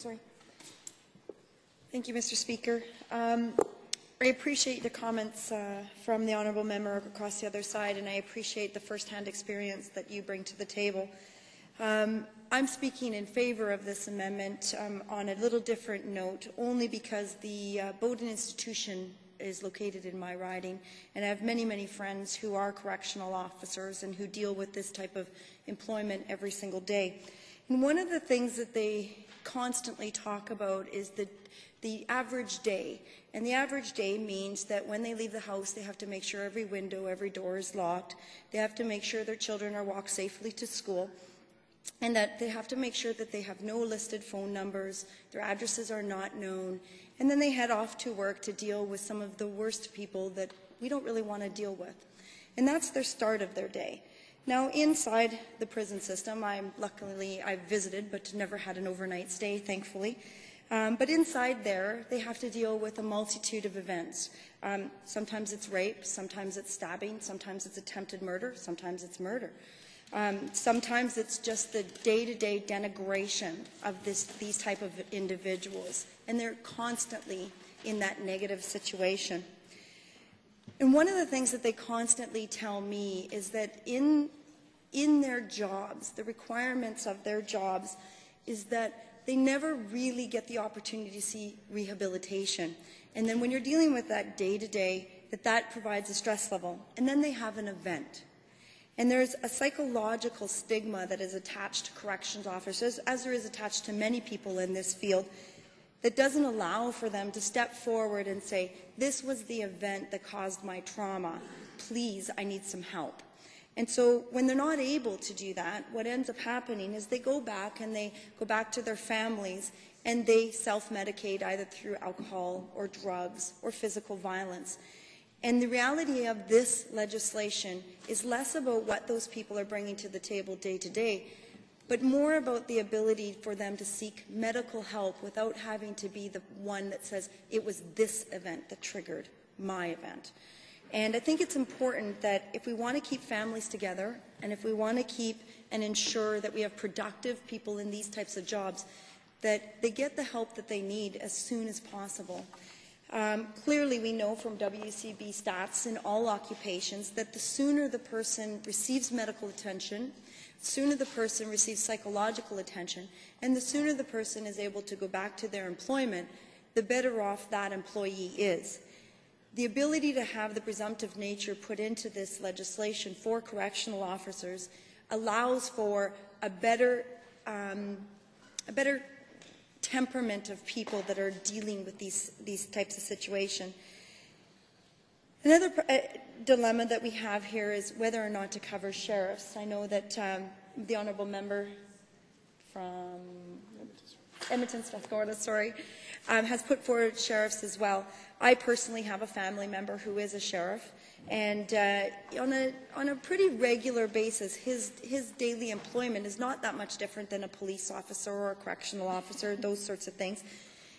Sorry. Thank you, Mr. Speaker. I appreciate the comments from the honourable member across the other side, and I appreciate the first-hand experience that you bring to the table. I'm speaking in favour of this amendment on a little different note, only because the Bowden Institution is located in my riding, and I have many, many friends who are correctional officers and who deal with this type of employment every single day. And one of the things that they constantly talk about is the average day. And the average day means that when they leave the house, they have to make sure every window, every door is locked. They have to make sure their children are walked safely to school, and that they have to make sure that they have no listed phone numbers, their addresses are not known, and then they head off to work to deal with some of the worst people that we don't really want to deal with. And that's their start of their day. Now, inside the prison system, I've visited, but never had an overnight stay, thankfully. But inside there, they have to deal with a multitude of events. Sometimes it's rape, sometimes it's stabbing, sometimes it's attempted murder, sometimes it's murder. Sometimes it's just the day-to-day denigration of these type of individuals, and they're constantly in that negative situation. And one of the things that they constantly tell me is that in their jobs, the requirements of their jobs is that they never really get the opportunity to see rehabilitation. And then when you're dealing with that day-to-day, that provides a stress level. And then they have an event. And there's a psychological stigma that is attached to corrections officers, as there is attached to many people in this field, that doesn't allow for them to step forward and say, this was the event that caused my trauma. Please, I need some help. And so when they're not able to do that, what ends up happening is they go back to their families and they self-medicate either through alcohol or drugs or physical violence. And the reality of this legislation is less about what those people are bringing to the table day to day, but more about the ability for them to seek medical help without having to be the one that says, it was this event that triggered my event. And I think it's important that if we want to keep families together, and if we want to keep and ensure that we have productive people in these types of jobs, that they get the help that they need as soon as possible. Clearly, we know from WCB stats in all occupations that the sooner the person receives medical attention, the sooner the person receives psychological attention, and the sooner the person is able to go back to their employment, the better off that employee is. The ability to have the presumptive nature put into this legislation for correctional officers allows for a better temperament of people that are dealing with these types of situations. Another dilemma that we have here is whether or not to cover sheriffs. I know that the honourable member from Edmonton, Strathcona, has put forward sheriffs as well. I personally have a family member who is a sheriff, and on a pretty regular basis, his daily employment is not that much different than a police officer or a correctional officer, those sorts of things.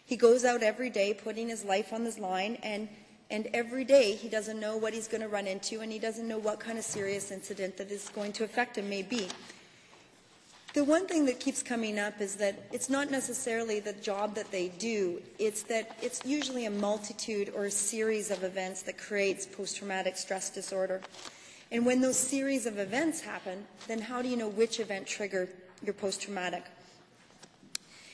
He goes out every day putting his life on this line, and every day he doesn't know what he's going to run into, and he doesn't know what kind of serious incident that is going to affect him may be. The one thing that keeps coming up is that it's not necessarily the job that they do, it's that it's usually a multitude or a series of events that creates post-traumatic stress disorder. And when those series of events happen, then how do you know which event triggered your post-traumatic?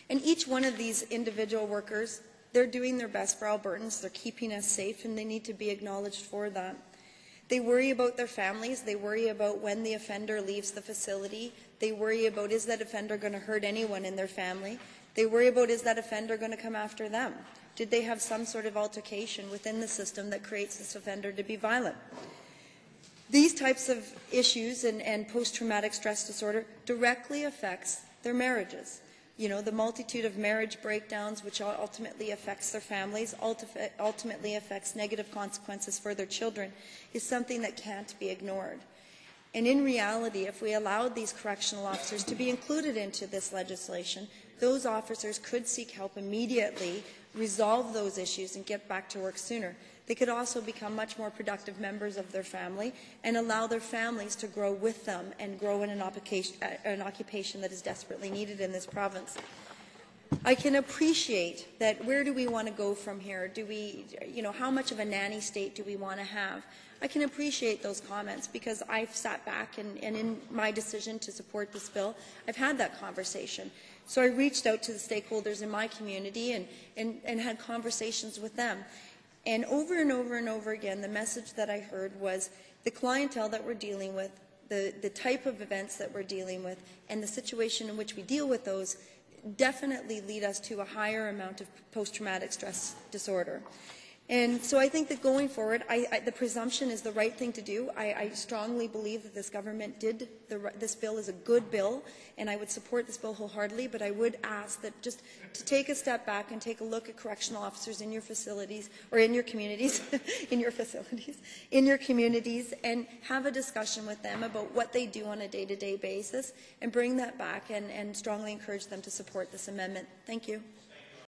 And each one of these individual workers, they're doing their best for Albertans, they're keeping us safe, and they need to be acknowledged for that. They worry about their families, they worry about when the offender leaves the facility, they worry about, is that offender going to hurt anyone in their family? They worry about, is that offender going to come after them? Did they have some sort of altercation within the system that creates this offender to be violent? These types of issues and post-traumatic stress disorder directly affects their marriages. You know, the multitude of marriage breakdowns, which ultimately affects their families, ultimately affects negative consequences for their children, is something that can't be ignored. And in reality, if we allowed these correctional officers to be included into this legislation, those officers could seek help immediately, resolve those issues, and get back to work sooner. They could also become much more productive members of their family and allow their families to grow with them and grow in an occupation that is desperately needed in this province. I can appreciate that. Where do we want to go from here? Do we, how much of a nanny state do we want to have? I can appreciate those comments because I've sat back and in my decision to support this bill, I've had that conversation. So I reached out to the stakeholders in my community and had conversations with them. And over and over and over again, the message that I heard was the clientele that we're dealing with, the type of events that we're dealing with, and the situation in which we deal with those definitely lead us to a higher amount of post-traumatic stress disorder. And so I think that going forward, the presumption is the right thing to do. I strongly believe that this government did, this bill is a good bill, and I would support this bill wholeheartedly, but I would ask that just to take a step back and take a look at correctional officers in your facilities, or in your communities, in your facilities, in your communities, and have a discussion with them about what they do on a day-to-day basis, and bring that back and strongly encourage them to support this amendment. Thank you.